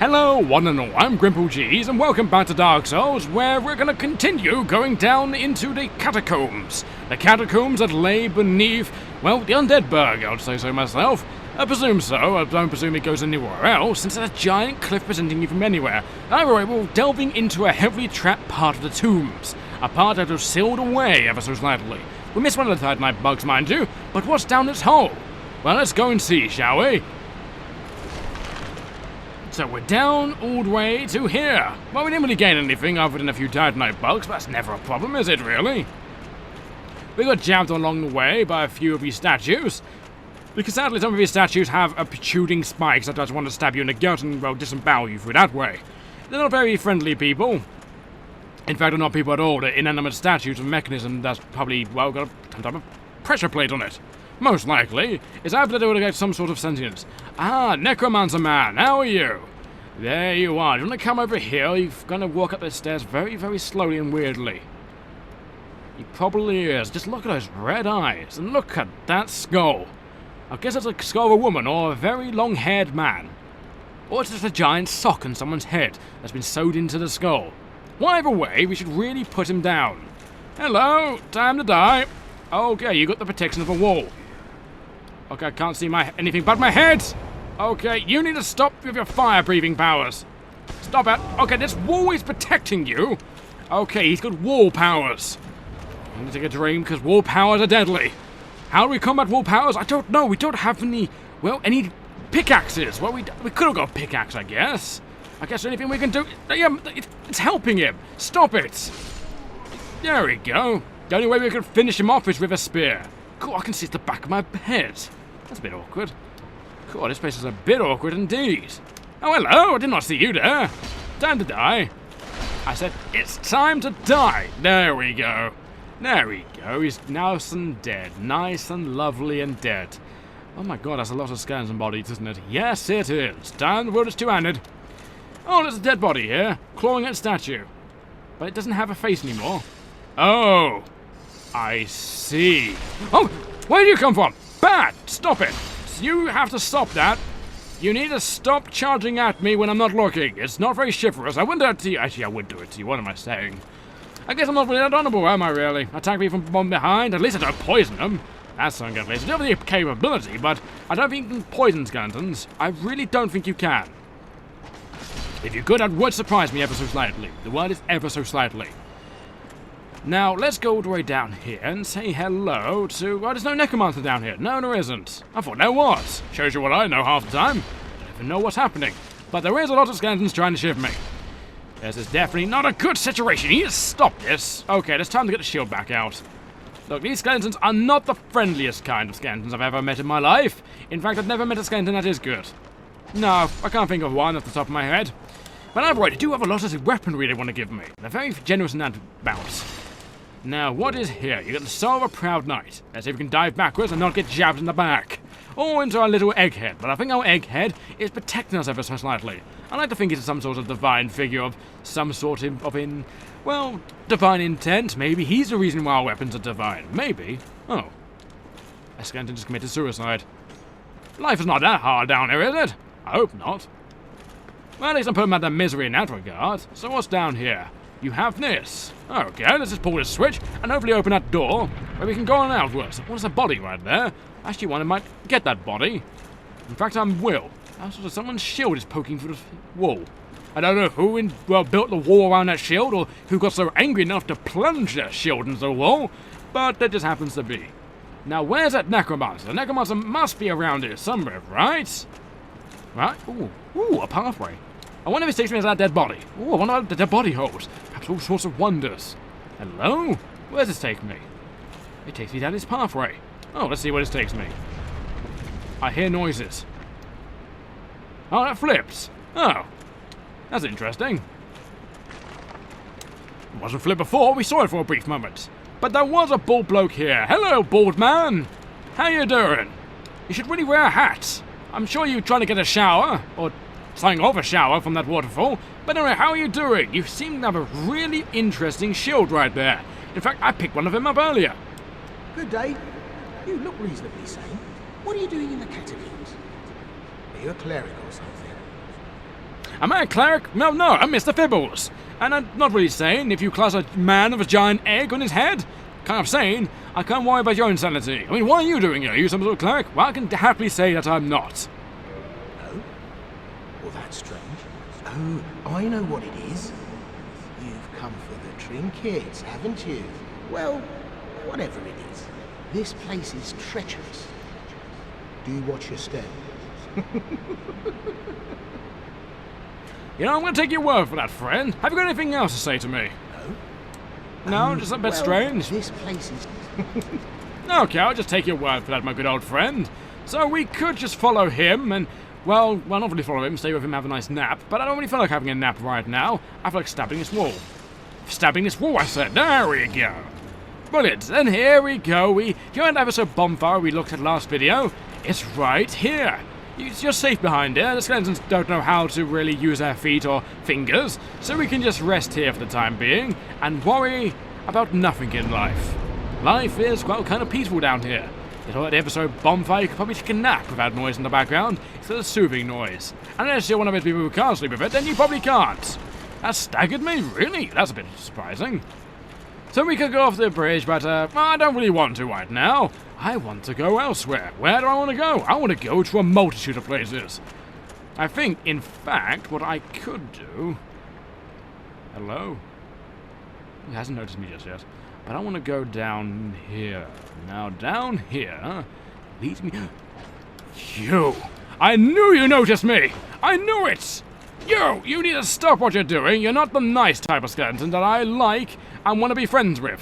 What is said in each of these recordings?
Hello, one and all, I'm GrimpaulCheese, and welcome back to Dark Souls, where we're going to continue going down into the catacombs. The catacombs that lay beneath, well, the Undead Burg, I would say so myself. I presume so. I don't presume it goes anywhere else, since there's a giant cliff presenting you from anywhere. Either way, we're delving into a heavily trapped part of the tombs. A part that was sealed away ever so slightly. We missed one of the Titanite bugs, mind you, but what's down this hole? Well, let's go and see, shall we? So we're down all the way to here. Well, we didn't really gain anything other than a few Titanite bugs, but that's never a problem, is it, really? We got jabbed along the way by a few of these statues, because sadly some of these statues have a protruding spikes that just want to stab you in the gut and, well, disembowel you through that way. They're not very friendly people. In fact, they're not people at all. They're inanimate statues of a mechanism that's probably, well, got some type of pressure plate on it. Most likely, it's after they would have got some sort of sentience. Ah, necromancer man, how are you? There you are. You want to come over here? You're going to walk up the stairs very, very slowly and weirdly. He probably is. Just look at those red eyes, and look at that skull. I guess it's a skull of a woman or a very long-haired man. Or it's just a giant sock on someone's head that's been sewed into the skull. Whatever way, we should really put him down. Hello, time to die. Okay, you got the protection of a wall. Okay, I can't see anything but my head. Okay, you need to stop with your fire-breathing powers. Stop it. Okay, this wall is protecting you. Okay, he's got wall powers. I'm gonna take a drink because wall powers are deadly. How do we combat wall powers? I don't know. We don't have any, well, any pickaxes. Well, we could have got a pickaxe, I guess. I guess anything we can do. Yeah, it's helping him. Stop it. There we go. The only way we can finish him off is with a spear. Cool, I can see the back of my head. That's a bit awkward. Cool, this place is a bit awkward indeed. Oh, hello, I did not see you there. Time to die. I said, it's time to die. There we go. There we go. He's nice and dead. Nice and lovely and dead. Oh my god, that's a lot of skeleton bodies, isn't it? Yes, it is. Damn, the world is two-handed. Oh, there's a dead body here, clawing at a statue. But it doesn't have a face anymore. Oh, I see. Oh, where do you come from? Bad! Stop it! You have to stop that. You need to stop charging at me when I'm not looking. It's not very chivalrous. I wouldn't do it to you. Actually, I would do it to you. What am I saying? I guess I'm not really that honorable, am I really? Attack me from behind? At least I don't poison them. That's something at least. I don't have the capability, but I don't think you can poison skeletons. I really don't think you can. If you could, that would surprise me ever so slightly. The word is ever so slightly. Now, let's go all the way down here and say hello to... Well, there's no necromancer down here. No, there isn't. I thought there was. Shows you what I know half the time. I don't even know what's happening. But there is a lot of skeletons trying to shiv me. This is definitely not a good situation. You need to stop this. Okay, it's time to get the shield back out. Look, these skeletons are not the friendliest kind of skeletons I've ever met in my life. In fact, I've never met a skeleton that is good. No, I can't think of one off the top of my head. But either way, they do have a lot of weaponry they want to give me. They're very generous in that bounce. Now, what is here? You got the soul of a proud knight. Let's see if we can dive backwards and not get jabbed in the back. Or into our little egghead. But I think our egghead is protecting us ever so slightly. I like to think it's some sort of divine figure of some sort of well, divine intent. Maybe he's the reason why our weapons are divine. Maybe. Oh. A skeleton just committed suicide. Life is not that hard down here, is it? I hope not. Well, at least I'm putting them out of misery in that regard. So what's down here? You have this. Okay, let's just pull this switch and hopefully open that door where we can go on outwards. What's a body right there? Actually, one might get that body. In fact, I will. Someone's shield is poking through the wall. I don't know who built the wall around that shield or who got so angry enough to plunge their shield into the wall, but that just happens to be. Now, where's that necromancer? The necromancer must be around here somewhere, right? Right? Ooh, a pathway. I wonder if it takes me to that dead body. Ooh, I wonder what the dead body holds. Perhaps all sorts of wonders. Hello? Where does this take me? It takes me down this pathway. Oh, let's see where this takes me. I hear noises. Oh, that flips. Oh, that's interesting. It wasn't flipped before. We saw it for a brief moment. But there was a bald bloke here. Hello, bald man. How you doing? You should really wear a hat. I'm sure you're trying to get a shower, or something of a shower from that waterfall. But anyway, how are you doing? You seem to have a really interesting shield right there. In fact, I picked one of them up earlier. Good day. You look reasonably sane. What are you doing in the catacombs? Are you a cleric or something? Am I a cleric? No, I'm Mr. Fibbles. And I'm not really saying if you class a man with a giant egg on his head. Kind of saying, I can't worry about your insanity. I mean, what are you doing here? Are you some sort of cleric? Well, I can happily say that I'm not. Oh? Well, that's strange. Oh, I know what it is. You've come for the trinkets, haven't you? Well, whatever it is. This place is treacherous. Do you watch your step? You know, I'm going to take your word for that, friend. Have you got anything else to say to me? No, just a bit strange. This place is... Okay, I'll just take your word for that, my good old friend. So we could just follow him and, well, not really follow him, stay with him, have a nice nap. But I don't really feel like having a nap right now. I feel like stabbing this wall. Stabbing this wall, I said. There we go. Brilliant. And here we go. We joined episode bonfire we looked at last video. It's right here. You're safe behind here. The skeletons don't know how to really use their feet or fingers, so we can just rest here for the time being and worry about nothing in life. Life is, well, kind of peaceful down here. You know, at the episode bonfire, you could probably take a nap without noise in the background. It's a soothing noise. Unless you're one of those people who can't sleep with it, then you probably can't. That staggered me, really? That's a bit surprising. So we could go off the bridge, but I don't really want to right now. I want to go elsewhere. Where do I want to go? I want to go to a multitude of places. I think, in fact, what I could do... Hello? He hasn't noticed me just yet. But I want to go down here. Now, down here leads me... You! I knew you noticed me! I knew it! You need to stop what you're doing. You're not the nice type of skeleton that I like and want to be friends with.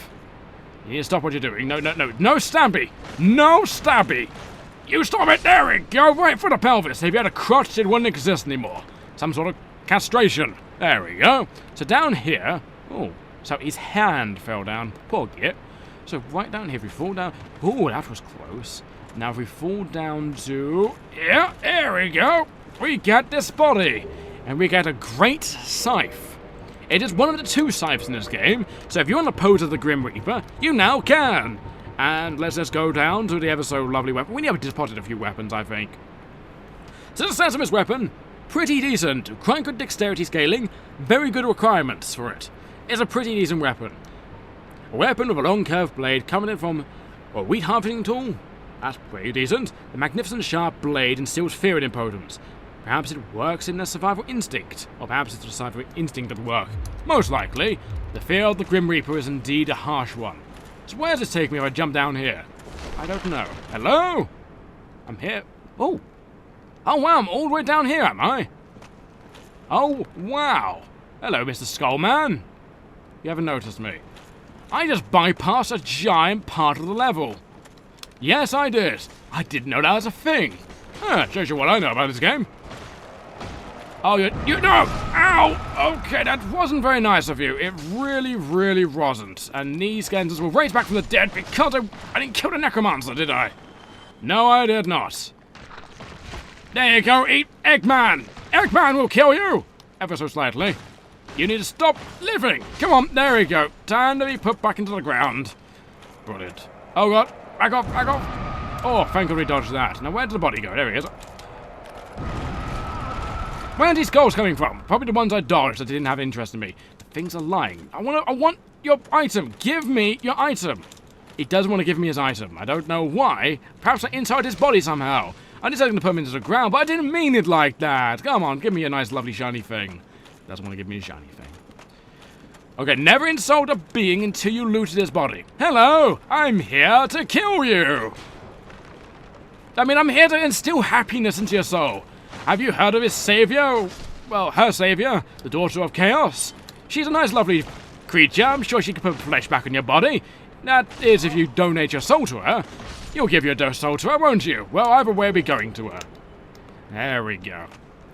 You need to stop what you're doing. No stabby! No stabby! You stop it! There we go! Right for the pelvis. If you had a crotch, it wouldn't exist anymore. Some sort of castration. There we go. So down here... Oh, so his hand fell down. Poor git. So right down here, if we fall down... Oh, that was close. Now if we fall down to... Yeah, there we go. We get this body. And we get a great scythe. It is one of the two scythes in this game, so if you want to pose as the Grim Reaper, you now can. And let's just go down to the ever so lovely weapon. We have spotted a few weapons, I think. So the stats of this weapon, pretty decent. Quite good dexterity scaling, very good requirements for it. It's a pretty decent weapon. A weapon with a long curved blade coming in from a wheat harvesting tool. That's pretty decent. The magnificent sharp blade instills fear in impotence. Perhaps it works in their survival instinct, or perhaps it's the survival instinct at work. Most likely, the fear of the Grim Reaper is indeed a harsh one. So where does it take me if I jump down here? I don't know. Hello? I'm here. Oh wow, I'm all the way down here, am I? Oh, wow. Hello, Mr. Skullman. You haven't noticed me. I just bypassed a giant part of the level. Yes, I did. I didn't know that was a thing. Shows you what I know about this game. Oh, you no! Ow! Okay, that wasn't very nice of you. It really wasn't. And these skeletons were raised back from the dead because I didn't kill the necromancer, did I? No, I did not. There you go, eat Eggman! Eggman will kill you! Ever so slightly. You need to stop living! Come on, there we go. Time to be put back into the ground. Brilliant. Oh god, back off! Oh, thank God we dodged that. Now, where did the body go? There he is. Where are these skulls coming from? Probably the ones I dodged that didn't have interest in me. The things are lying. I want your item. Give me your item. He doesn't want to give me his item. I don't know why. Perhaps I inside his body somehow. I decided to put him into the ground, but I didn't mean it like that. Come on, give me a nice, lovely, shiny thing. Doesn't want to give me a shiny thing. Okay, never insult a being until you looted his body. Hello, I'm here to kill you. I mean, I'm here to instill happiness into your soul. Have you heard of his savior? Well, her savior, the daughter of chaos. She's a nice, lovely creature. I'm sure she can put flesh back in your body. That is, if you donate your soul to her. You'll give your soul to her, won't you? Well, either way, we're going to her. There we go.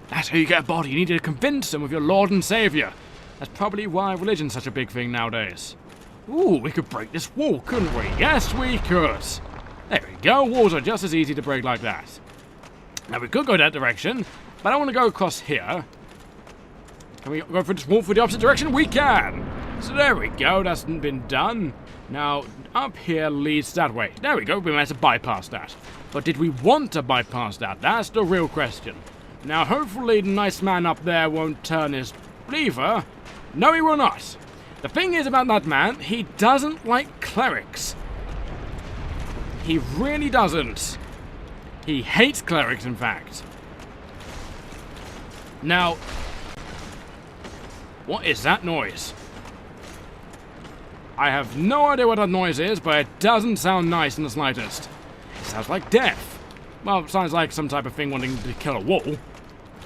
That's how you get a body. You need to convince them of your Lord and Savior. That's probably why religion's such a big thing nowadays. Ooh, we could break this wall, couldn't we? Yes, we could. There we go. Walls are just as easy to break like that. Now, we could go that direction, but I want to go across here. Can we go for this wall for the opposite direction? We can. So there we go. That's been done. Now, up here leads that way. There we go. We managed to bypass that. But did we want to bypass that? That's the real question. Now, hopefully the nice man up there won't turn his lever. No, he will not. The thing is about that man, he doesn't like clerics. He really doesn't. He hates clerics, in fact. Now, what is that noise? I have no idea what that noise is, but it doesn't sound nice in the slightest. It sounds like death. Well, it sounds like some type of thing wanting to kill a wall.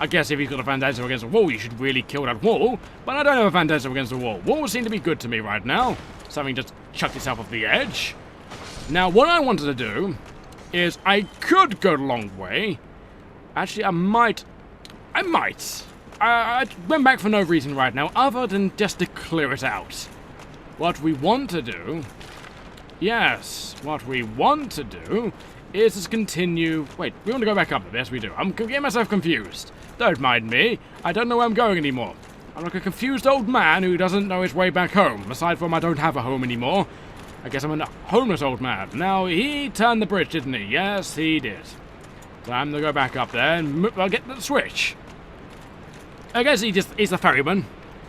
I guess if he's got a phantasm against a wall, you should really kill that wall. But I don't have a phantasm against a wall. Walls seem to be good to me right now. Something just chucked itself off the edge. Now, what I wanted to do is I could go the long way. Actually, I might. I went back for no reason right now, other than just to clear it out. What we want to do... Yes, what we want to do is just continue... Wait, we want to go back up there. Yes, we do. I'm getting myself confused. Don't mind me. I don't know where I'm going anymore. I'm like a confused old man who doesn't know his way back home. Aside from I don't have a home anymore. I guess I'm a homeless old man. Now, he turned the bridge, didn't he? Yes, he did. Time to go back up there and I'll get the switch. I guess he's the ferryman.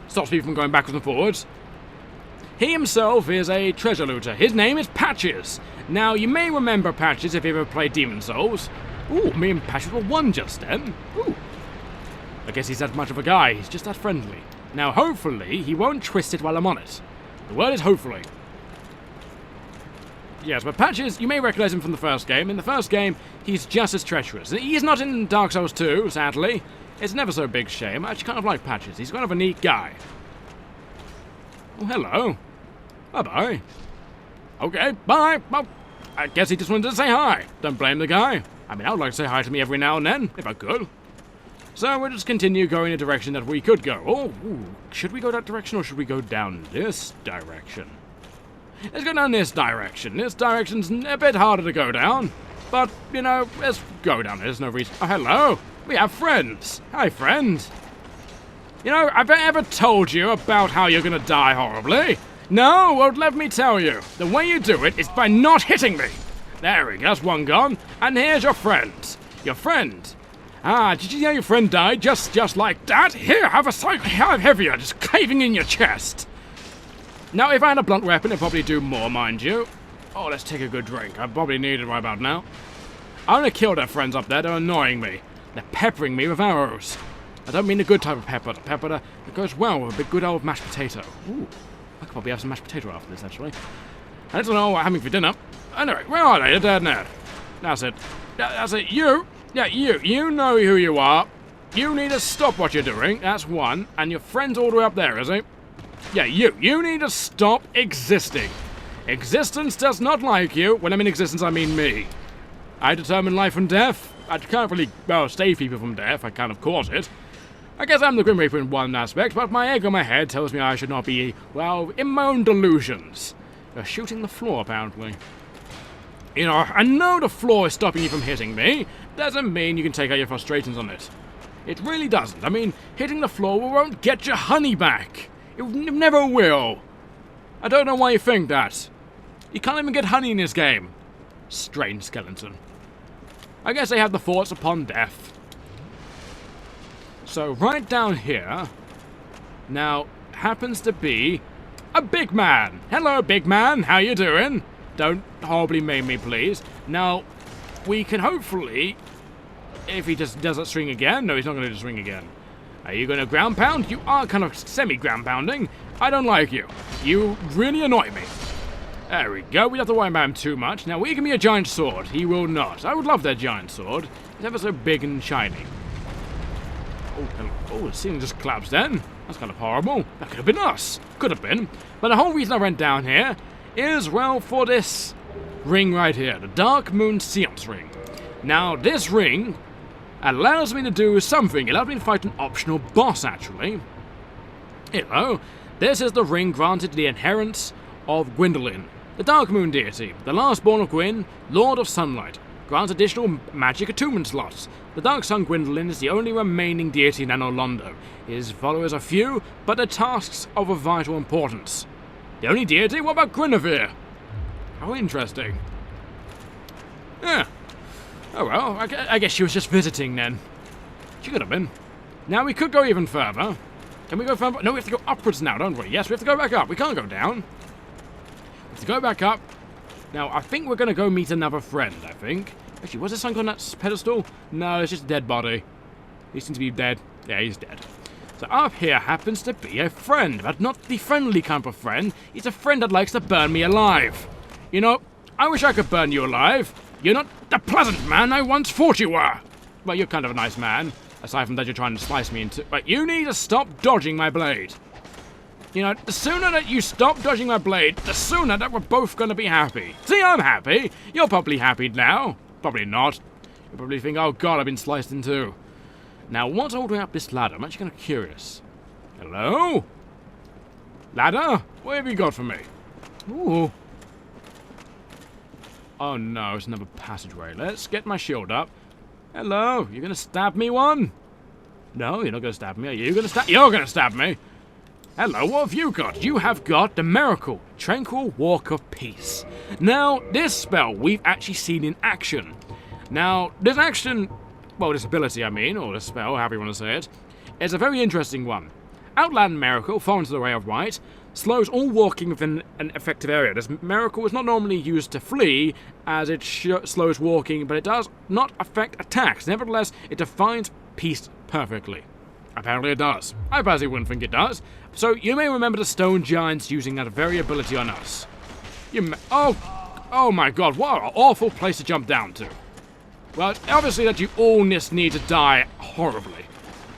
Stops people from going backwards and forwards. He himself is a treasure looter. His name is Patches. Now, you may remember Patches if you ever played Demon Souls. Ooh, me and Patches were one just then. Ooh. I guess he's that much of a guy. He's just that friendly. Now, hopefully, he won't twist it while I'm on it. The word is hopefully. Yes, but Patches, you may recognize him from the first game. In the first game, he's just as treacherous. He's not in Dark Souls 2, sadly. It's never so big shame. I actually kind of like Patches. He's kind of a neat guy. Oh, hello. Bye-bye. Okay, bye. Well, I guess he just wanted to say hi. Don't blame the guy. I mean, I would like to say hi to me every now and then, if I could. So we'll just continue going in the direction that we could go. Oh, ooh. Should we go that direction or should we go down this direction? Let's go down this direction. This direction's a bit harder to go down. But, you know, let's go down. There's no reason. Oh, hello. We have friends. Hi, friend. You know, have I ever told you about how you're going to die horribly? No? Well, let me tell you. The way you do it is by not hitting me. There we go. That's one gone. And here's your friend. Your friend. Ah, did you know your friend died just like that? Here, have a cycle. Have heavier, just caving in your chest. Now, if I had a blunt weapon, it'd probably do more, mind you. Oh, let's take a good drink. I probably need it right about now. I'm gonna kill their friends up there. They're annoying me. They're peppering me with arrows. I don't mean the good type of pepper. The pepper that goes well with a big good old mashed potato. Ooh, I could probably have some mashed potato after this, actually. I don't know what I'm having for dinner. Anyway, where are they? They're dead now. That's it. That's it. You. Yeah, you know who you are. You need to stop what you're doing, that's one. And your friend's all the way up there, is he? Yeah, you need to stop existing. Existence does not like you. When I mean existence, I mean me. I determine life and death. I can't really, well, save people from death. I kind of cause it. I guess I'm the Grim Reaper in one aspect, but my egg on my head tells me I should not be, well, in my own delusions. You're shooting the floor, apparently. You know, I know the floor is stopping you from hitting me. Doesn't mean you can take out your frustrations on it. It really doesn't. I mean, hitting the floor won't get your honey back. It never will. I don't know why you think that. You can't even get honey in this game. Strange skeleton. I guess they have the thoughts upon death. So, right down here, now, happens to be a big man. Hello, big man. How you doing? Don't horribly maim me, please. Now, we can hopefully, if he just does that swing again. No, he's not going to do the swing again. Are you going to ground pound? You are kind of semi-ground pounding. I don't like you. You really annoy me. There we go. We don't have to worry about him too much. Now, we can be a giant sword. He will not. I would love that giant sword. It's ever so big and shiny. Oh, the ceiling just collapsed then. That's kind of horrible. That could have been us. Could have been. But the whole reason I went down here is, well, for this ring right here. The Dark Moon Seance Ring. Now, this ring allows me to do something. It allows me to fight an optional boss, actually. Hello. This is the ring granted the inheritance of Gwendolyn, the Dark Moon deity, the last born of Gwyn, Lord of Sunlight. Grants additional magic attunement slots. The Dark Sun Gwendolyn is the only remaining deity in Anor Londo. His followers are few, but their tasks of a vital importance. The only deity? What about Guinevere? How interesting. Yeah. Oh well, I guess she was just visiting then. She could have been. Now, we could go even further. Can we go further? No, we have to go upwards now, don't we? Yes, we have to go back up. We can't go down. We have to go back up. Now, I think we're going to go meet another friend, I think. Actually, was there something on that pedestal? No, it's just a dead body. He seems to be dead. Yeah, he's dead. So up here happens to be a friend, but not the friendly kind of friend. He's a friend that likes to burn me alive. You know, I wish I could burn you alive. You're not the pleasant man I once thought you were. Well, you're kind of a nice man. Aside from that, you're trying to slice me into... But you need to stop dodging my blade. You know, the sooner that you stop dodging my blade, the sooner that we're both going to be happy. See, I'm happy. You're probably happy now. Probably not. You probably think, oh god, I've been sliced in two. Now, what's all the way up this ladder? I'm actually kind of curious. Hello? Ladder? What have you got for me? Ooh. Oh no, it's another passageway. Let's get my shield up. Hello? You gonna stab me one? No, you're not gonna stab me. Are you gonna stab? You're gonna stab me. Hello, what have you got? You have got the miracle, Tranquil Walk of Peace. Now, this spell we've actually seen in action. Now, this action, well, this ability, I mean, or this spell, however you want to say it, is a very interesting one. Outland Miracle, fallen to the ray of light, slows all walking within an effective area. This miracle is not normally used to flee, as it slows walking, but it does not affect attacks. Nevertheless, it defines peace perfectly. Apparently it does. I personally wouldn't think it does. So you may remember the stone giants using that very ability on us. Oh my god, what an awful place to jump down to. Well, obviously that you all need to die horribly.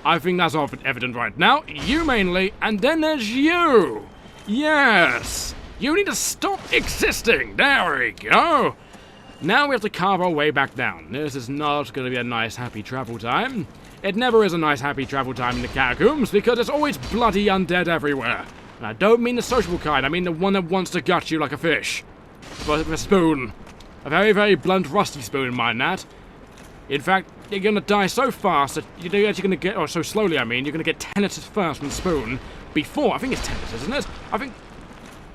I think that's often evident right now. You mainly, and then there's you. Yes. You need to stop existing. There we go. Now we have to carve our way back down. This is not going to be a nice, happy travel time. It never is a nice, happy travel time in the catacombs, because there's always bloody undead everywhere. And I don't mean the sociable kind, I mean the one that wants to gut you like a fish. With a spoon. A very, very blunt, rusty spoon, mind that. In fact, you're going to die so fast that you're actually going to get, or so slowly I mean, you're going to get tinnitus first from the spoon before, I think it's tinnitus, isn't it? I think,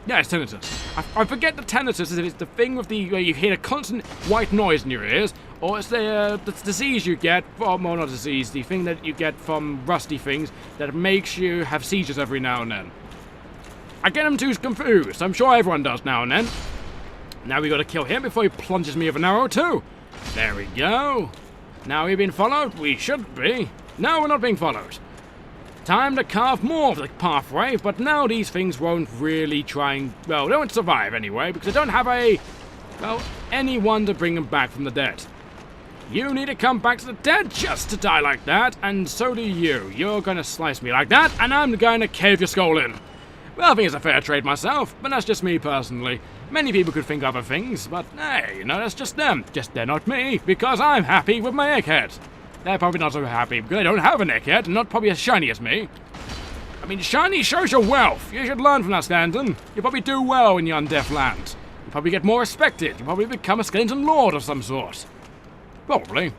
yeah, it's tinnitus. I forget the tinnitus is the thing with the, where you hear a constant white noise in your ears, or it's the disease you get, well, not disease, the thing that you get from rusty things that makes you have seizures every now and then. I get them too confused, I'm sure everyone does now and then. Now we got to kill him before he plunges me with an arrow too. There we go. Now we've been followed? We should be. No, we're not being followed. Time to carve more of the pathway, but now these things won't really try and, well, they won't survive anyway, because they don't have anyone to bring them back from the dead. You need to come back to the dead just to die like that, and so do you. You're gonna slice me like that, and I'm going to cave your skull in. Well, I think it's a fair trade myself, but that's just me personally. Many people could think other things, but hey, you know, that's just them. Just they're not me, because I'm happy with my egghead. They're probably not so happy, because they don't have an egghead, and not probably as shiny as me. I mean, shiny shows your wealth. You should learn from that, Stanton. You probably do well in your undeaf land. You probably get more respected. You probably become a skeleton lord of some sort. Probably.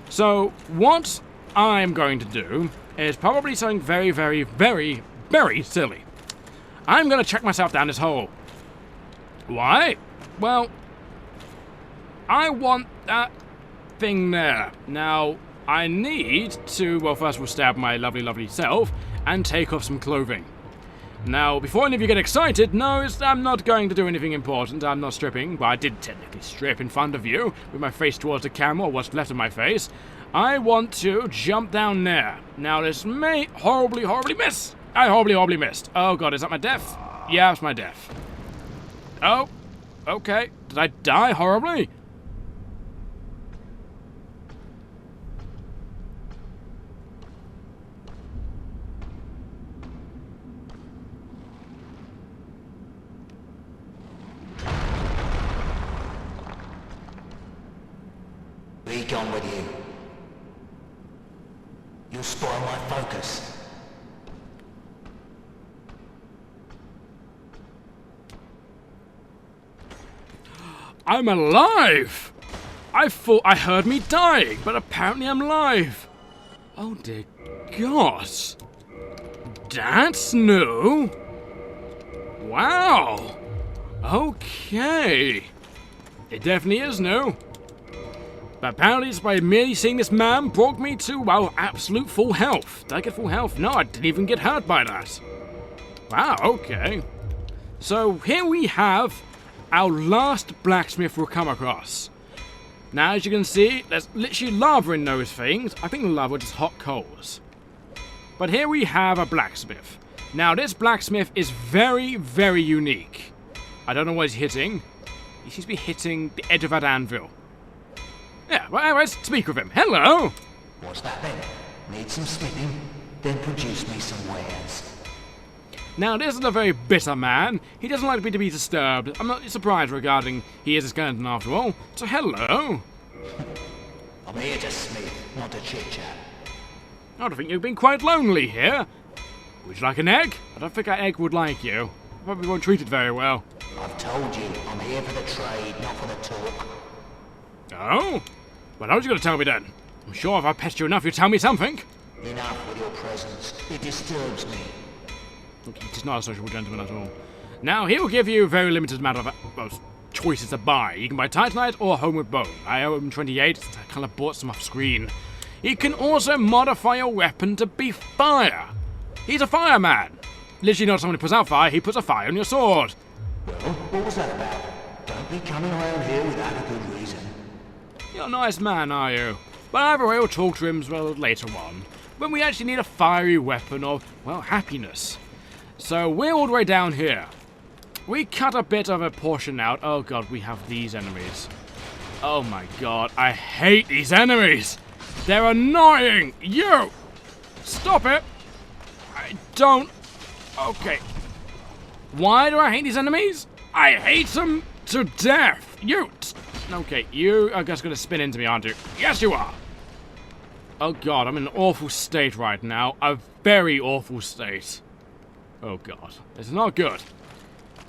So, what I'm going to do is probably something very, very, very, very silly. I'm going to check myself down this hole. Why? Well, I want that thing there. Now, I need to, well, first we'll stab my lovely, lovely self and take off some clothing. Now, before any of you get excited, no, I'm not going to do anything important. I'm not stripping. Well, I did technically strip in front of you with my face towards the camera, or what's left of my face. I want to jump down there. Now, this may horribly, horribly miss. I horribly, horribly missed. Oh, God, is that my death? Yeah, it's my death. Oh, okay. Did I die horribly? Be gone with you. You'll spoil my focus. I'm alive! I thought I heard me dying, but apparently I'm alive. Oh dear God. That's new. Wow. Okay. It definitely is new. But apparently just by merely seeing this man brought me to, well, absolute full health. Did I get full health? No, I didn't even get hurt by that. Wow, okay. So here we have our last blacksmith we'll come across. Now, as you can see, there's literally lava in those things. I think the lava is just hot coals. But here we have a blacksmith. Now, this blacksmith is very, very unique. I don't know what he's hitting. He seems to be hitting the edge of that anvil. Yeah, well, anyways, speak with him. Hello! What's that then? Need some smithing? Then produce me some wares. Now, this is a very bitter man. He doesn't like to be disturbed. I'm not surprised regarding he is a skeleton after all. So, hello. I'm here to smith, not to chit-chat. I don't think you've been quite lonely here. Would you like an egg? I don't think our egg would like you. Probably won't treat it very well. I've told you, I'm here for the trade, not for the talk. Oh? Well, how are you going to tell me then? I'm sure if I pest you enough, you'll tell me something. Enough with your presence. It disturbs me. He's not a sociable gentleman at all. Now, he will give you a very limited amount of choices to buy. You can buy Titanite or Homeward Bone. I owe him 28, so I kind of bought some off screen. He can also modify your weapon to be fire. He's a fireman. Literally not someone who puts out fire, he puts a fire on your sword. Well, what was that about? Don't be coming around here without a good reason. You're a nice man, are you? But either way, we'll talk to him well later on, when we actually need a fiery weapon of, well, happiness. So we're all the way down here. We cut a bit of a portion out. Oh god, we have these enemies. Oh my god, I hate these enemies. They're annoying. You! Stop it. I don't... Okay. Why do I hate these enemies? I hate them to death. You... Okay, you are just going to spin into me, aren't you? Yes, you are. Oh god, I'm in an awful state right now. A very awful state. Oh god, it's not good.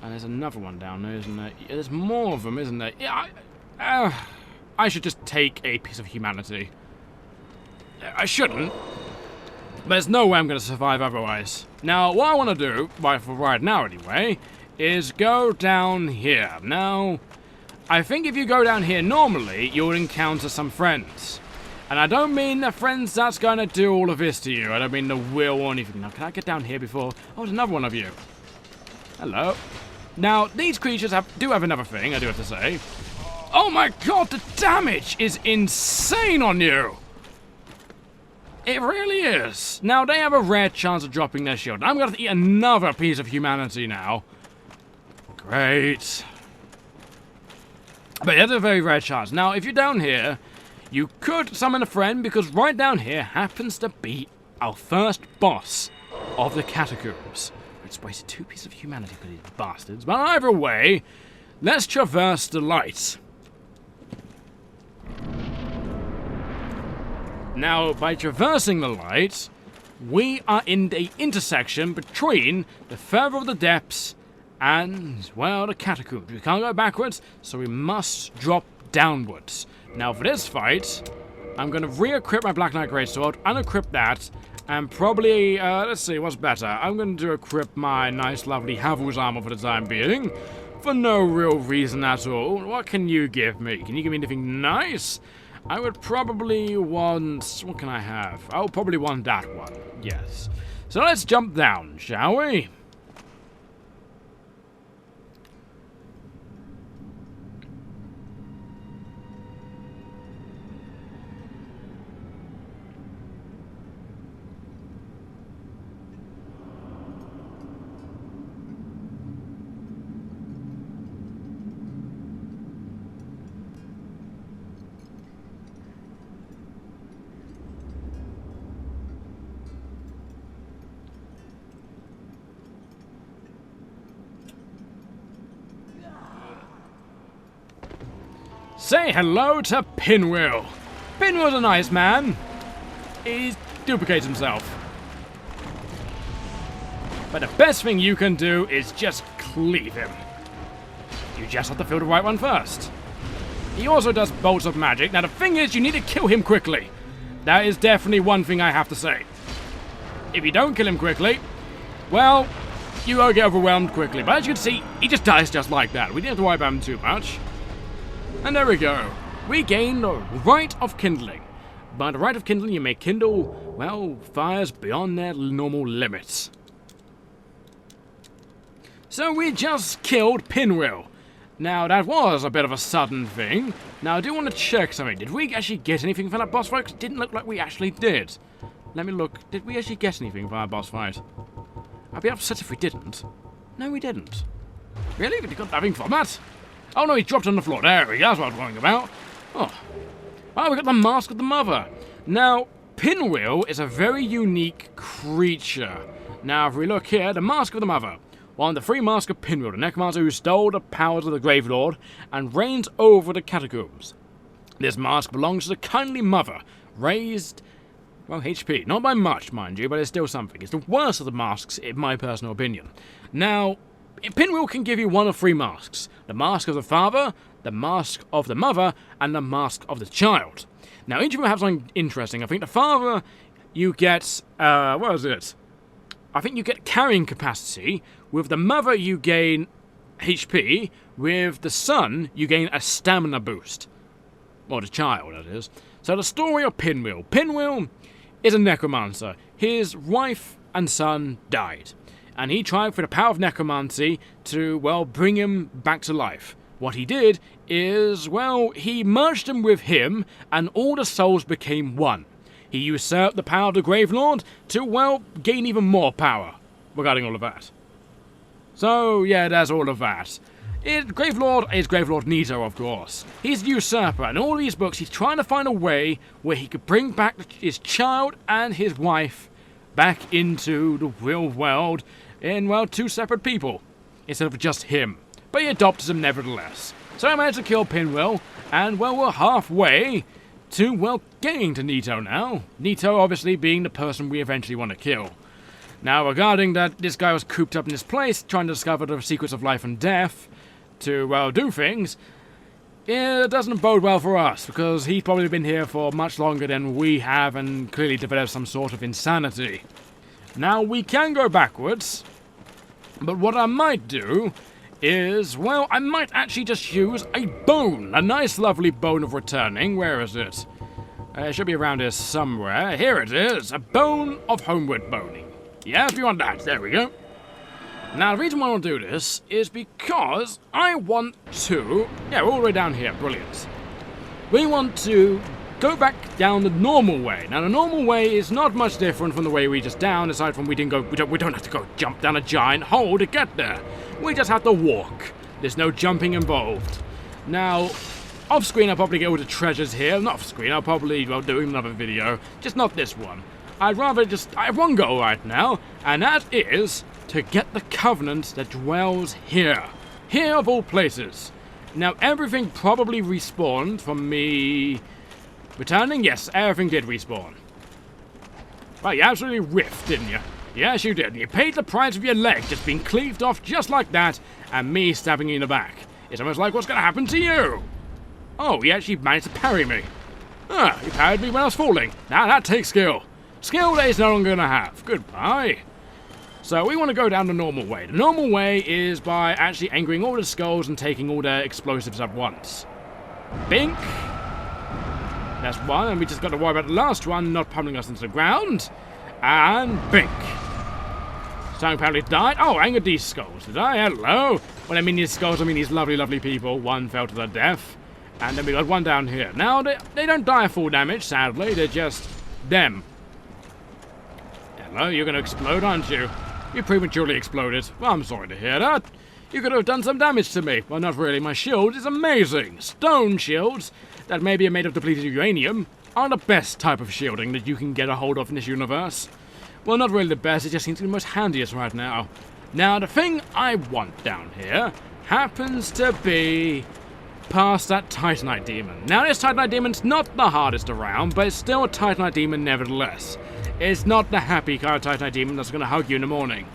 And there's another one down there, isn't there? There's more of them, isn't there? Yeah, I should just take a piece of humanity. I shouldn't. But there's no way I'm going to survive otherwise. Now, what I want to do, for right now anyway, is go down here. Now, I think if you go down here normally, you'll encounter some friends. And I don't mean the friends that's going to do all of this to you. I don't mean the will or anything. Now, can I get down here before? Oh, there's another one of you. Hello. Now, these creatures do have another thing, I do have to say. Oh my god, the damage is insane on you! It really is. Now, they have a rare chance of dropping their shield. I'm going to eat another piece of humanity now. Great. But it has a very rare chance. Now, if you're down here, you could summon a friend, because right down here happens to be our first boss of the catacombs. It's wasted 2 pieces of humanity for these bastards. But either way, let's traverse the light. Now, by traversing the light, we are in the intersection between the further of the depths and, well, the catacombs. We can't go backwards, so we must drop downwards. Now, for this fight, I'm going to re-equip my Black Knight Greatsword, unequip that, and probably, let's see, what's better? I'm going to equip my nice, lovely Havel's armor for the time being, for no real reason at all. What can you give me? Can you give me anything nice? I would probably want... What can I have? I'll probably want that one. Yes. So let's jump down, shall we? Say hello to Pinwheel. Pinwheel's a nice man. He duplicates himself. But the best thing you can do is just cleave him. You just have to feel the right one first. He also does bolts of magic. Now the thing is, you need to kill him quickly. That is definitely one thing I have to say. If you don't kill him quickly, well, you will get overwhelmed quickly. But as you can see, he just dies just like that. We didn't have to worry about him too much. And there we go. we gain the right of kindling. By the right of kindling, you may kindle, well, fires beyond their normal limits. So we just killed Pinwheel. Now, that was a bit of a sudden thing. Now, I do want to check something. Did we actually get anything from that boss fight? 'Cause it didn't look like we actually did. Let me look. Did we actually get anything from our boss fight? I'd be upset if we didn't. No, we didn't. Really? We got nothing from that? Oh, no, he dropped on the floor. There we go. That's what I was worrying about. Oh. Oh, we got the Mask of the Mother. Now, Pinwheel is a very unique creature. Now, if we look here, the Mask of the Mother. One of the three masks of Pinwheel, the necromancer who stole the powers of the Grave Lord and reigns over the catacombs. This mask belongs to the kindly mother, raised, well, HP. Not by much, mind you, but it's still something. It's the worst of the masks, in my personal opinion. Now, Pinwheel can give you one of three masks. The Mask of the Father, the Mask of the Mother, and the Mask of the Child. Now, each of them have something interesting. I think the Father, you get, what is it? I think you get carrying capacity. With the Mother, you gain HP. With the Son, you gain a stamina boost. Or the Child, that is. So the story of Pinwheel. Pinwheel is a necromancer. His wife and son died. And he tried for the power of necromancy to, well, bring him back to life. What he did is, well, he merged them with him, and all the souls became one. He usurped the power of the Grave Lord to, well, gain even more power regarding all of that. So, yeah, there's all of that. Grave Lord is Grave Lord Nito, of course. He's the usurper, and all these books, he's trying to find a way where he could bring back his child and his wife back into the real world in, well, two separate people, instead of just him. But he adopted them nevertheless. So I managed to kill Pinwheel, and, well, we're halfway to, well, getting to Nito now. Nito, obviously, being the person we eventually want to kill. Now, regarding that this guy was cooped up in this place, trying to discover the secrets of life and death, to, well, do things, it doesn't bode well for us, because he's probably been here for much longer than we have, and clearly developed some sort of insanity. Now, we can go backwards, but what I might do is, well, I might actually just use a bone. A nice, lovely bone of returning. Where is it? It should be around here somewhere. Here it is. A bone of homeward boning. Yeah, if you want that. There we go. Now, the reason why I want to do this is because I want to... Yeah, we're all the way down here. Brilliant. We want to go back down the normal way. Now, the normal way is not much different from the way we just down, aside from we don't have to go jump down a giant hole to get there. We just have to walk. There's no jumping involved. Now, off screen I'll probably get all the treasures here. Not off screen, I'll probably, well, do another video. Just not this one. I have one goal right now, and that is to get the Covenant that dwells here. Here of all places. Now, everything probably respawned from me returning. Yes, everything did respawn. Well, you absolutely riffed, didn't you? Yes, you did. You paid the price of your leg just being cleaved off just like that, and me stabbing you in the back. It's almost like what's going to happen to you. Oh, he actually managed to parry me. Ah, he parried me when I was falling. Now that takes skill. Skill that he's no longer going to have. Goodbye. So we want to go down the normal way. The normal way is by actually angering all the skulls and taking all their explosives at once. Bink. That's one, and we just got to worry about the last one not pummeling us into the ground. And bink. Someone apparently died. Oh, I angered these skulls, did I? Hello. When I mean these skulls, I mean these lovely, lovely people. One fell to their death. And then we got one down here. Now, they don't die full damage, sadly. They're just them. Hello, you're going to explode, aren't you? You prematurely exploded. Well, I'm sorry to hear that. You could have done some damage to me. Well, not really. My shield is amazing. Stone shields that maybe are made of depleted uranium are the best type of shielding that you can get a hold of in this universe. Well, not really the best. It just seems to be the most handiest right now. Now, the thing I want down here happens to be past that Titanite demon. Now, this Titanite demon's not the hardest around, but it's still a Titanite demon nevertheless. It's not the happy kind of Titanite demon that's going to hug you in the morning.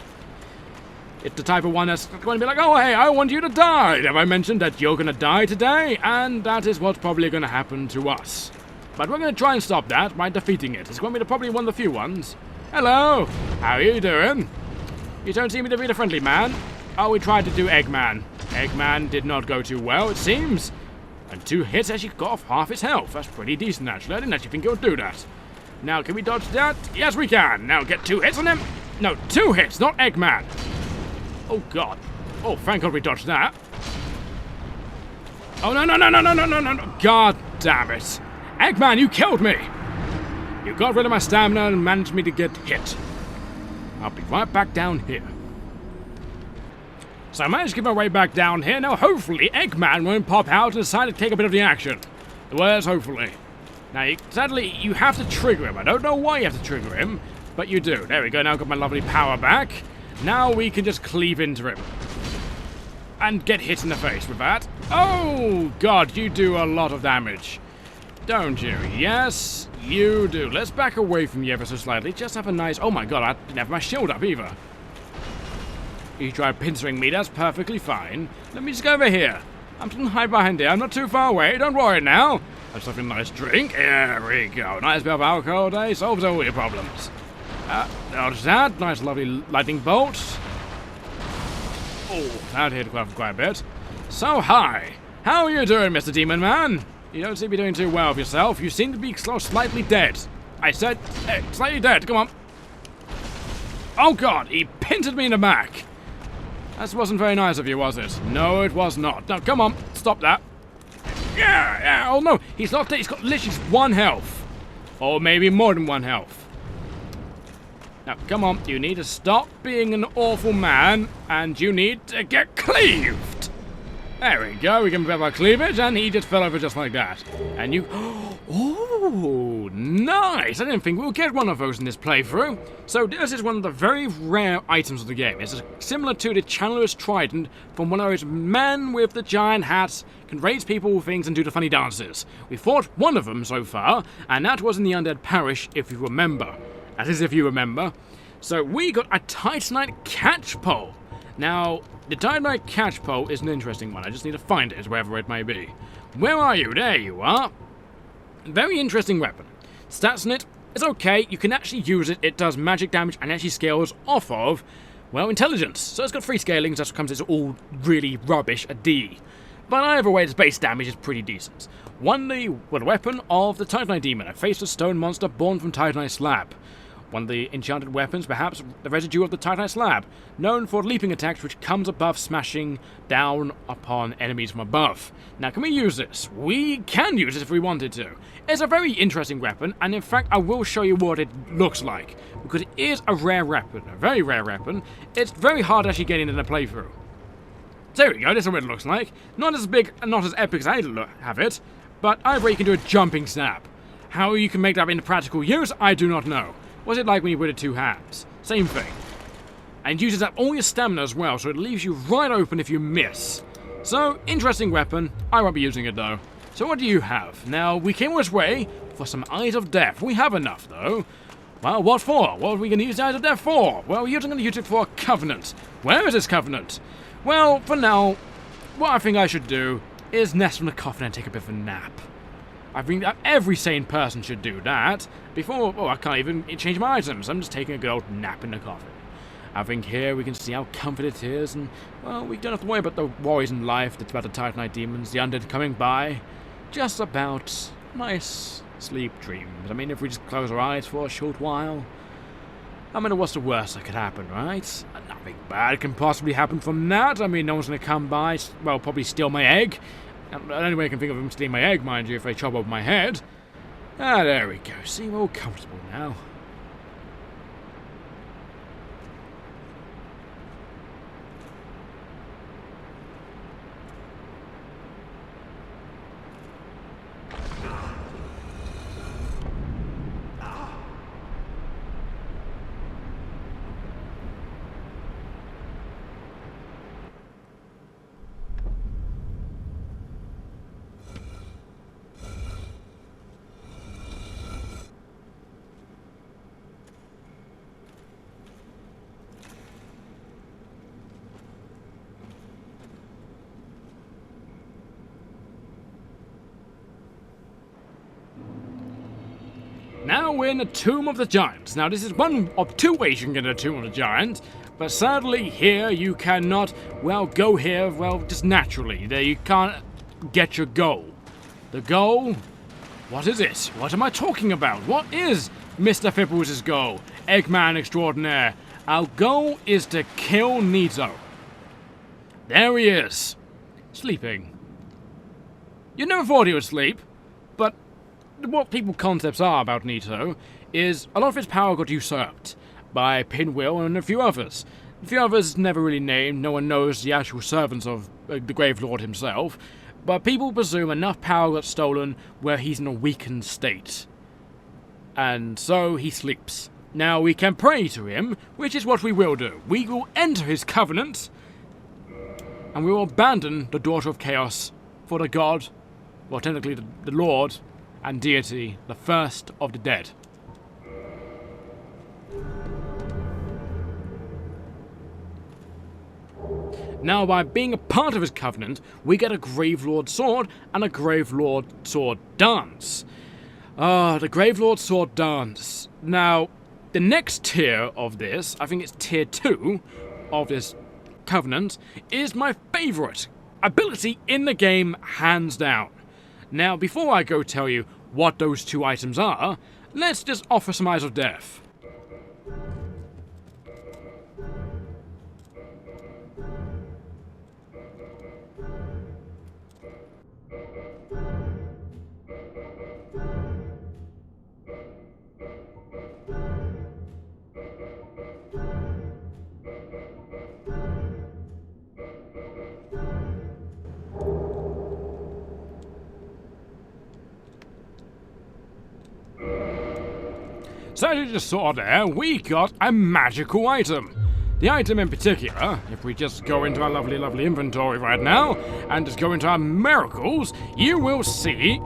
It's the type of one that's going to be like, oh, hey, I want you to die. Have I mentioned that you're going to die today? And that is what's probably going to happen to us. But we're going to try and stop that by defeating it. It's going to be probably one of the few ones. Hello. How are you doing? You don't seem to be a friendly man. Oh, we tried to do Eggman. Eggman did not go too well, it seems. And 2 hits actually got off half his health. That's pretty decent, actually. I didn't actually think it would do that. Now, can we dodge that? Yes, we can. Now, get 2 hits on him. No, 2 hits, not Eggman. Oh, God. Oh, thank God we dodged that. Oh, no, no, no, no, no, no, no, no. God damn it. Eggman, you killed me. You got rid of my stamina and managed me to get hit. I'll be right back down here. So I managed to get my way back down here. Now, hopefully, Eggman won't pop out and decide to take a bit of the action. The words, hopefully. Now, sadly, you have to trigger him. I don't know why you have to trigger him, but you do. There we go. Now I've got my lovely power back. Now we can just cleave into him. And get hit in the face with that. Oh, God, you do a lot of damage. Don't you? Yes, you do. Let's back away from you ever so slightly. Just have a nice... Oh, my God, I didn't have my shield up either. You tried pincering me. That's perfectly fine. Let me just go over here. I'm just going to hide behind here. I'm not too far away. Don't worry now. Let's have a nice drink. There we go. Nice bit of alcohol there. Solves all your problems. Dodge that. Nice, lovely lightning bolt. Oh, that hit quite a bit. So, hi. How are you doing, Mr. Demon Man? You don't seem to be doing too well of yourself. You seem to be slightly dead. I said, hey, slightly dead. Come on. Oh, God. He pinted me in the back. That wasn't very nice of you, was it? No, it was not. Now, come on. Stop that. Yeah. Oh, no. He's not dead. He's got literally 1 health. Or maybe more than 1 health. Now, come on. You need to stop being an awful man. And you need to get cleaved. There we go. We can have our cleavage. And he just fell over just like that. And you... Oh, nice. I didn't think we would get one of those in this playthrough. So this is one of the very rare items of the game. It's similar to the Channeler's Trident from one of those men with the giant hats, can raise people with things and do the funny dances. We fought one of them so far, and that was in the Undead Parish, if you remember. That is if you remember. So we got a Titanite catchpole. Now, the Titanite catchpole is an interesting one. I just need to find it, wherever it may be. Where are you? There you are. Very interesting weapon. Stats on it is okay. You can actually use it. It does magic damage and actually scales off of, well, intelligence. So it's got 3 scalings. That's comes it's all really rubbish, a D. But either way, its base damage is pretty decent. The weapon of the Titanite Demon, a faceless stone monster born from Titanite slab. One of the enchanted weapons, perhaps the residue of the Titanite slab, known for leaping attacks which comes above smashing down upon enemies from above. Now, can we use this? We can use it if we wanted to. It's a very interesting weapon, and in fact, I will show you what it looks like, because it is a rare weapon, a very rare weapon. It's very hard actually getting in a playthrough. So there we go, this is what it looks like. Not as big and not as epic as I have it, but either way you can do a jumping snap. How you can make that into practical use, I do not know. What's it like when you put it 2 hands? Same thing. And uses up all your stamina as well, so it leaves you right open if you miss. So, interesting weapon. I won't be using it though. So what do you have? Now, we came this way for some Eyes of Death. We have enough though. Well, what for? What are we going to use the Eyes of Death for? Well, we're going to use it for a Covenant. Where is this Covenant? Well, for now, what I think I should do is nest in the coffin and take a bit of a nap. I think that every sane person should do that before... Oh, I can't even change my items. I'm just taking a good old nap in the coffin. I think here we can see how comfy it is, and, well, we don't have to worry about the worries in life that's about the Titanite demons, the undead coming by. Just about nice sleep dreams. I mean, if we just close our eyes for a short while... I mean, what's the worst that could happen, right? Nothing bad can possibly happen from that. I mean, no one's going to come by, well, probably steal my egg. The only way I can think of them stealing my egg, mind you, if they chop off my head. Ah, there we go. See, we're all comfortable now. Now we're in the Tomb of the Giants. Now this is one of 2 ways you can get in the Tomb of the Giants, but sadly here you cannot, well, go here, well, just naturally. There you can't get your goal. The goal? What is it? What am I talking about? What is Mr. Fibbles' goal? Eggman extraordinaire. Our goal is to kill Nito. There he is. Sleeping. You never thought he would sleep, but what people's concepts are about Nito is a lot of his power got usurped by Pinwheel and a few others. A few others never really named, no one knows the actual servants of the Grave Lord himself, but people presume enough power got stolen where he's in a weakened state. And so he sleeps. Now we can pray to him, which is what we will do. We will enter his covenant, and we will abandon the Daughter of Chaos for the god, well technically the Lord and deity, the first of the dead. Now, by being a part of his covenant, we get a Gravelord sword and a Gravelord sword dance. The Gravelord sword dance. Now, the next tier of this, I think it's tier 2 of this covenant, is my favourite ability in the game, hands down. Now, before I go tell you what those two items are, let's just offer some Eyes of Death. So as you just saw there, we got a magical item. The item in particular, if we just go into our lovely inventory right now, and just go into our miracles, you will see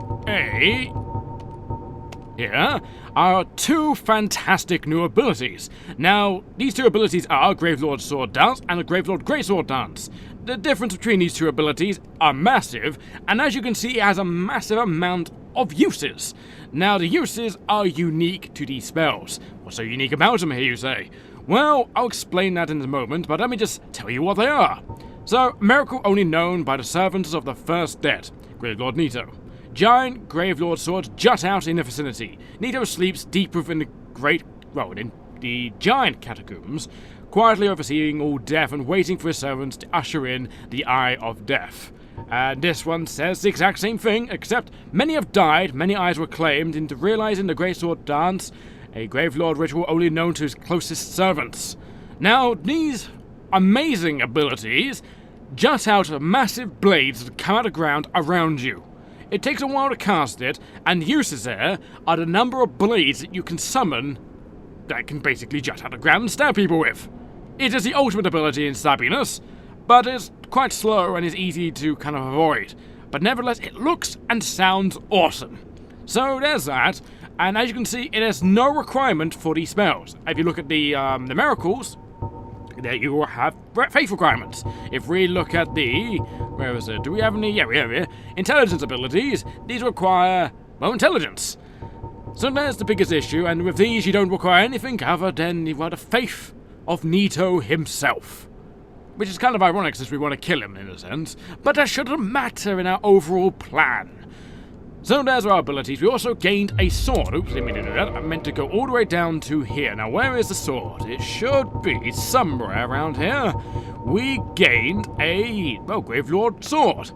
here are two fantastic new abilities. Now, these two abilities are Gravelord Sword Dance and a Gravelord Greatsword Dance. The difference between these two abilities are massive, and as you can see, it has a massive amount of uses. Now, the uses are unique to these spells. What's so unique about them here, you say? Well, I'll explain that in a moment, but let me just tell you what they are. So, miracle only known by the servants of the first dead, Gravelord Nito. Giant Gravelord swords jut out in the vicinity. Nito sleeps deep within in the giant catacombs, quietly overseeing all death and waiting for his servants to usher in the Eye of Death. And this one says the exact same thing, except many have died, many eyes were claimed into realizing the Greatsword Dance, a Gravelord ritual only known to his closest servants. Now, these amazing abilities jut out massive blades that come out of the ground around you. It takes a while to cast it, and uses there are the number of blades that you can summon that can basically jut out of the ground and stab people with. It is the ultimate ability in stabbiness, but it's quite slow and is easy to kind of avoid. But nevertheless, it looks and sounds awesome. So there's that, and as you can see, it has no requirement for these spells. If you look at the miracles, there you will have faith requirements. If we look at the, where is it? Do we have any? Yeah, we have here. Intelligence abilities. These require, well, intelligence. So there's the biggest issue, and with these you don't require anything other than the faith of Nito himself. Which is kind of ironic since we want to kill him in a sense, but that shouldn't matter in our overall plan. So there's our abilities. We also gained a sword. Oops, didn't mean to do that. I meant to go all the way down to here. Now, where is the sword? It should be somewhere around here. We gained a, well, Gravelord sword.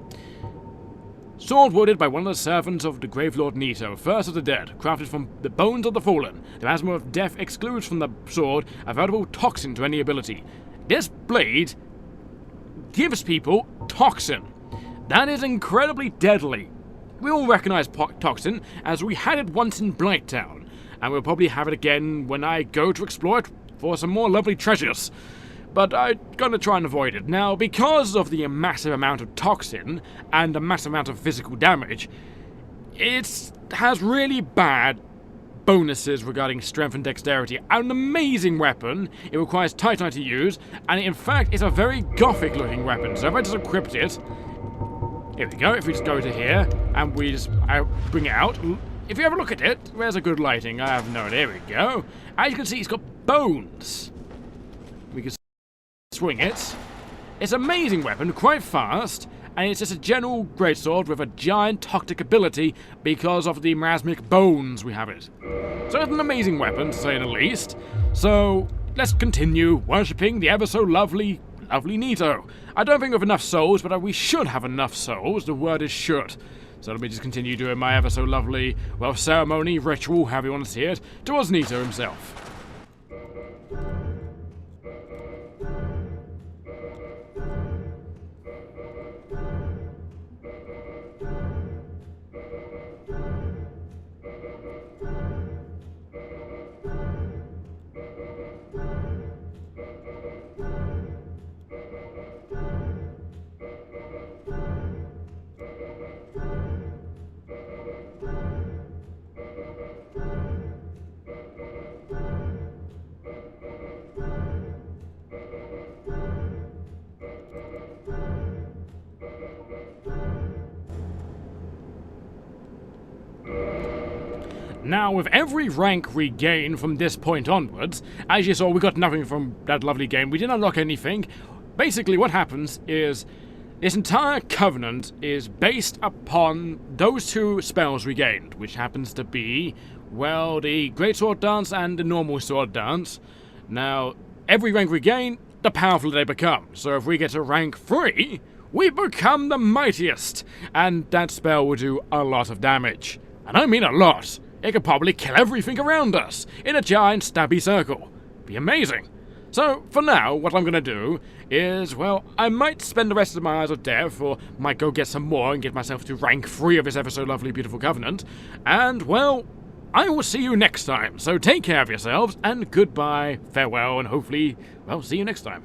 Sword wielded by one of the servants of the Gravelord Nito, first of the dead, crafted from the bones of the fallen. The miasma of death excludes from the sword a valuable toxin to any ability. This blade gives people toxin. That is incredibly deadly. We all recognize toxin, as we had it once in Blighttown, and we'll probably have it again when I go to explore it for some more lovely treasures. But I'm gonna try and avoid it. Now, because of the massive amount of toxin and the massive amount of physical damage, it has really bad bonuses regarding strength and dexterity. An amazing weapon. It requires Titanite to use, and in fact, it's a very gothic looking weapon. So if I just equip it, here we go. If we just go to here and we just bring it out, if you have a look at it, where's a good lighting? I have no idea. There we go. As you can see, it's got bones. We can swing it. It's an amazing weapon, quite fast, and it's just a general greatsword with a giant toxic ability because of the marasmic bones we have it. So it's an amazing weapon, to say the least. So let's continue worshipping the ever so lovely Nito. I don't think we have enough souls, but we should have enough souls. The word is should. So let me just continue doing my ever so lovely, well, ceremony, ritual, however you want to see it, towards Nito himself. Now, with every rank we gain from this point onwards, as you saw, we got nothing from that lovely game. We didn't unlock anything. Basically, what happens is this entire covenant is based upon those two spells we gained, which happens to be, well, the Great Sword Dance and the Normal Sword Dance. Now, every rank we gain, the powerfuler they become. So if we get to rank 3, we become the mightiest, and that spell will do a lot of damage. And I mean a lot. It could probably kill everything around us in a giant stabby circle. Be amazing. So, for now, what I'm gonna do is, well, I might spend the rest of my Eyes of Death, or might go get some more and get myself to rank 3 of this ever so lovely, beautiful covenant. And, well, I will see you next time. So take care of yourselves, and goodbye, farewell, and hopefully, well, see you next time.